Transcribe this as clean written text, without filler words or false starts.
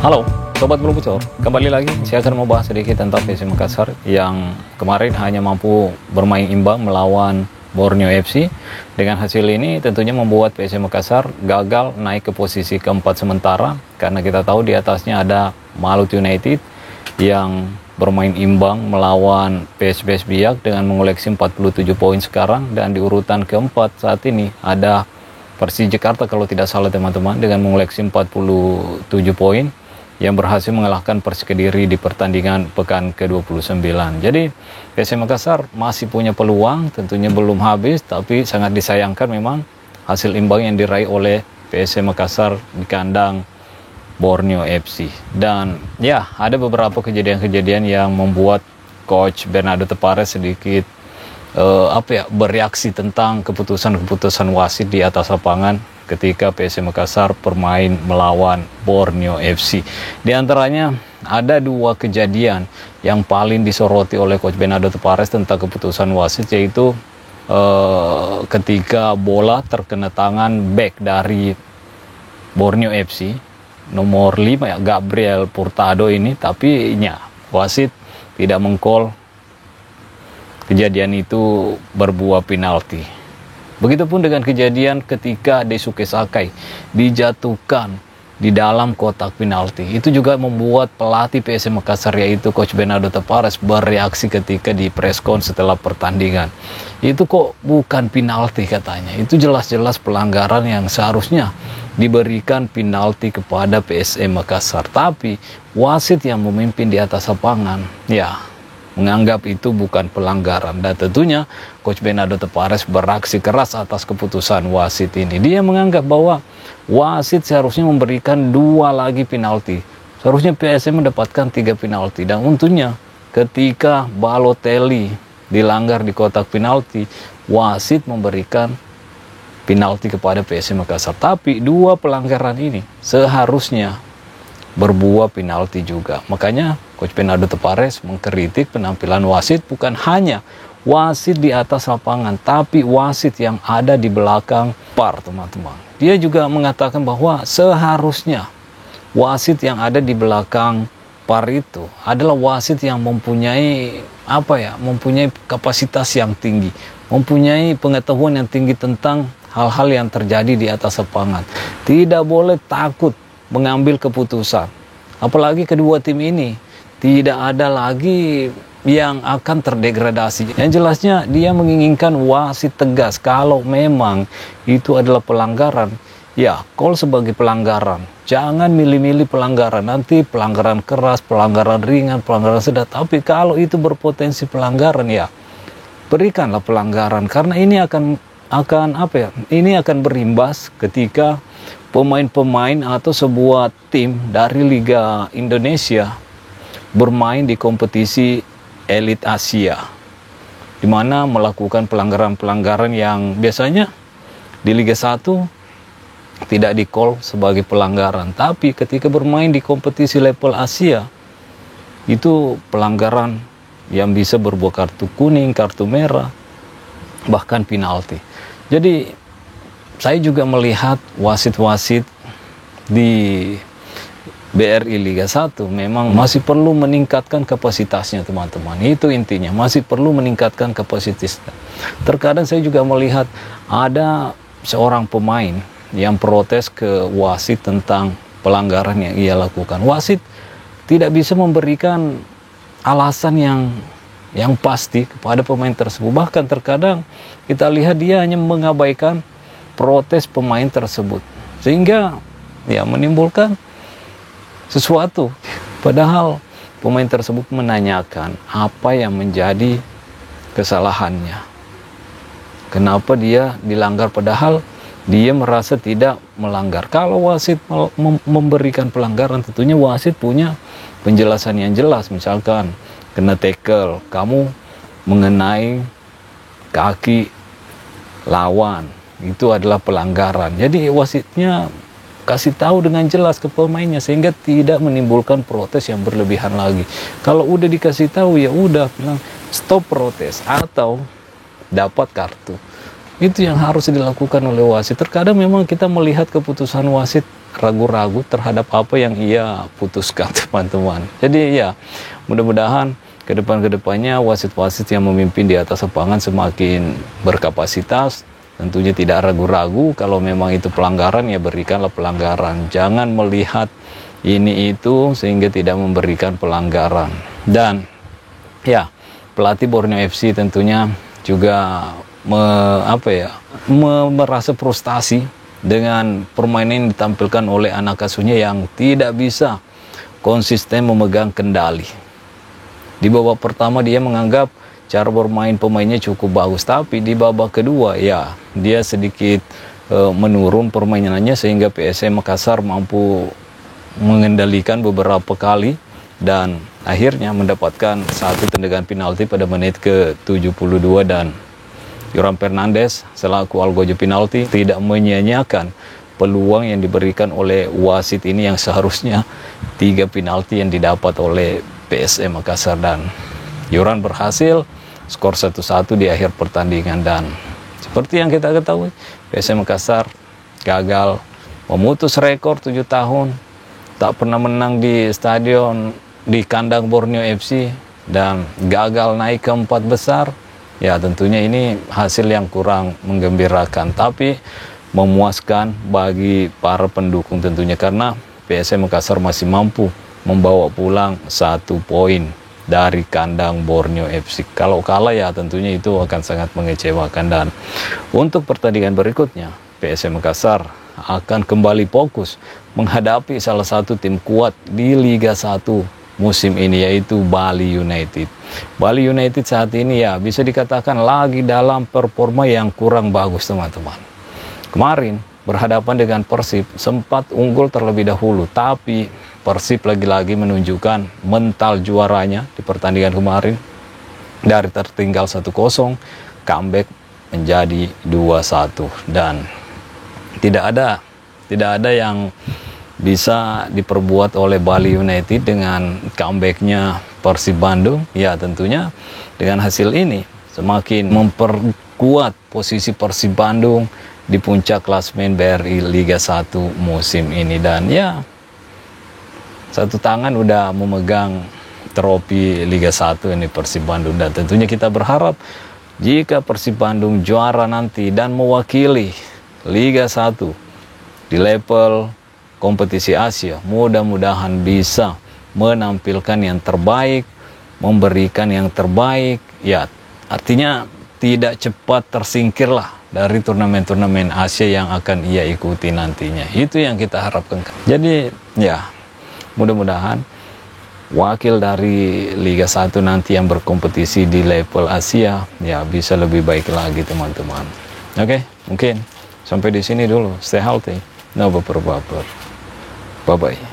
Halo, Sobat Bulu Bocor. Kembali lagi, saya akan membahas sedikit tentang PSM Makassar yang kemarin hanya mampu bermain imbang melawan Borneo FC. Dengan hasil ini tentunya membuat PSM Makassar gagal naik ke posisi keempat sementara, karena kita tahu di atasnya ada Malut United yang bermain imbang melawan PSBS Biak dengan mengoleksi 47 poin sekarang, dan di urutan keempat saat ini ada Persija Jakarta kalau tidak salah teman-teman dengan mengoleksi 47 poin yang berhasil mengalahkan Persik Kediri di pertandingan pekan ke-29. Jadi PSM Makassar masih punya peluang, tentunya belum habis, tapi sangat disayangkan memang hasil imbang yang diraih oleh PSM Makassar di kandang Borneo FC. Dan ya, ada beberapa kejadian-kejadian yang membuat Coach Bernardo Tepares sedikit bereaksi tentang keputusan-keputusan wasit di atas lapangan ketika PSM Makassar bermain melawan Borneo FC. Di antaranya ada dua kejadian yang paling disoroti oleh Coach Bernardo Tepares tentang keputusan wasit, yaitu ketika bola terkena tangan bek dari Borneo FC nomor 5 ya, Gabriel Purtado ini, tapi wasit tidak mengcall kejadian itu berbuah penalti. Begitupun dengan kejadian ketika Daisuke Sakai dijatuhkan di dalam kotak penalti. Itu juga membuat pelatih PSM Makassar yaitu Coach Bernardo Tepares bereaksi ketika di preskon setelah pertandingan. Itu kok bukan penalti katanya. Itu jelas-jelas pelanggaran yang seharusnya diberikan penalti kepada PSM Makassar. Tapi wasit yang memimpin di atas lapangan menganggap itu bukan pelanggaran, dan tentunya Coach Bernardo Tepares beraksi keras atas keputusan wasit ini. Dia menganggap bahwa wasit seharusnya memberikan 2 lagi penalti. Seharusnya PSM mendapatkan 3 penalti, dan untungnya ketika Balotelli dilanggar di kotak penalti, wasit memberikan penalti kepada PSM Makassar. Tapi 2 pelanggaran ini seharusnya berbuah penalti juga. Makanya Coach Bernardo Tepares mengkritik penampilan wasit, bukan hanya wasit di atas lapangan, tapi wasit yang ada di belakang VAR, teman-teman. Dia juga mengatakan bahwa seharusnya wasit yang ada di belakang VAR itu adalah wasit yang mempunyai mempunyai kapasitas yang tinggi, mempunyai pengetahuan yang tinggi tentang hal-hal yang terjadi di atas lapangan. Tidak boleh takut mengambil keputusan. Apalagi kedua tim ini tidak ada lagi yang akan terdegradasi. Yang jelasnya dia menginginkan wasit tegas. Kalau memang itu adalah pelanggaran, call sebagai pelanggaran. Jangan milih-milih pelanggaran. Nanti pelanggaran keras, pelanggaran ringan, pelanggaran sedang. Tapi kalau itu berpotensi pelanggaran, berikanlah pelanggaran. Karena ini ini akan berimbas ketika pemain-pemain atau sebuah tim dari Liga Indonesia bermain di kompetisi elit Asia, di mana melakukan pelanggaran-pelanggaran yang biasanya di Liga 1 tidak di-call sebagai pelanggaran, tapi ketika bermain di kompetisi level Asia itu pelanggaran yang bisa berbuah kartu kuning, kartu merah, bahkan penalti. Jadi saya juga melihat wasit-wasit di BRI Liga 1 memang masih perlu meningkatkan kapasitasnya, teman-teman. Itu intinya, masih perlu meningkatkan kapasitasnya. Terkadang saya juga melihat ada seorang pemain yang protes ke wasit tentang pelanggaran yang ia lakukan. Wasit tidak bisa memberikan alasan yang pasti kepada pemain tersebut. Bahkan terkadang kita lihat dia hanya mengabaikan protes pemain tersebut, sehingga menimbulkan sesuatu. Padahal pemain tersebut menanyakan apa yang menjadi kesalahannya, kenapa dia dilanggar, padahal dia merasa tidak melanggar. Kalau wasit memberikan pelanggaran, tentunya wasit punya penjelasan yang jelas. Misalkan kena tackle, kamu mengenai kaki lawan, itu adalah pelanggaran. Jadi wasitnya kasih tahu dengan jelas ke pemainnya sehingga tidak menimbulkan protes yang berlebihan lagi. Kalau udah dikasih tahu, udah bilang stop protes atau dapat kartu. Itu yang harus dilakukan oleh wasit. Terkadang memang kita melihat keputusan wasit ragu-ragu terhadap apa yang ia putuskan, teman-teman. Jadi ya, mudah-mudahan kedepannya wasit-wasit yang memimpin di atas lapangan semakin berkapasitas. Tentunya tidak ragu-ragu, kalau memang itu pelanggaran ya berikanlah pelanggaran. Jangan melihat ini itu sehingga tidak memberikan pelanggaran. Dan ya, pelatih Borneo FC tentunya juga merasa frustasi dengan permainan yang ditampilkan oleh anak asuhnya yang tidak bisa konsisten memegang kendali. Di babak pertama dia menganggap cara bermain pemainnya cukup bagus, tapi di babak kedua ya dia sedikit menurun permainannya sehingga PSM Makassar mampu mengendalikan beberapa kali dan akhirnya mendapatkan satu tendangan penalti pada menit ke-72 dan Yoram Fernandes selaku algojo penalti tidak menyia-nyiakan peluang yang diberikan oleh wasit ini yang seharusnya 3 penalti yang didapat oleh PSM Makassar, dan Yoram berhasil skor 1-1 di akhir pertandingan. Dan seperti yang kita ketahui, PSM Makassar gagal memutus rekor 7 tahun tak pernah menang di stadion di kandang Borneo FC dan gagal naik ke 4 besar. Ya tentunya ini hasil yang kurang menggembirakan, tapi memuaskan bagi para pendukung tentunya, karena PSM Makassar masih mampu membawa pulang 1 poin dari kandang Borneo FC. Kalau kalah ya tentunya itu akan sangat mengecewakan. Dan untuk pertandingan berikutnya PSM Makassar akan kembali fokus menghadapi salah satu tim kuat di Liga 1 musim ini, yaitu Bali United. Bali United saat ini ya bisa dikatakan lagi dalam performa yang kurang bagus, teman-teman. Kemarin berhadapan dengan Persib sempat unggul terlebih dahulu, tapi Persib lagi-lagi menunjukkan mental juaranya di pertandingan kemarin. Dari tertinggal 1-0 comeback menjadi 2-1, dan tidak ada yang bisa diperbuat oleh Bali United dengan comebacknya Persib Bandung. Ya tentunya dengan hasil ini semakin memperkuat posisi Persib Bandung di puncak klasemen BRI Liga 1 musim ini. Dan ya, satu tangan udah memegang trofi Liga 1 ini Persib Bandung, dan tentunya kita berharap jika Persib Bandung juara nanti dan mewakili Liga 1 di level kompetisi Asia, mudah-mudahan bisa menampilkan yang terbaik, memberikan yang terbaik. Ya, artinya tidak cepat tersingkirlah dari turnamen-turnamen Asia yang akan ia ikuti nantinya. Itu yang kita harapkan. Jadi ya, mudah-mudahan wakil dari Liga 1 nanti yang berkompetisi di level Asia ya bisa lebih baik lagi, teman-teman. Oke, mungkin sampai di sini dulu. Stay healthy, no baper-baper. Bye-bye.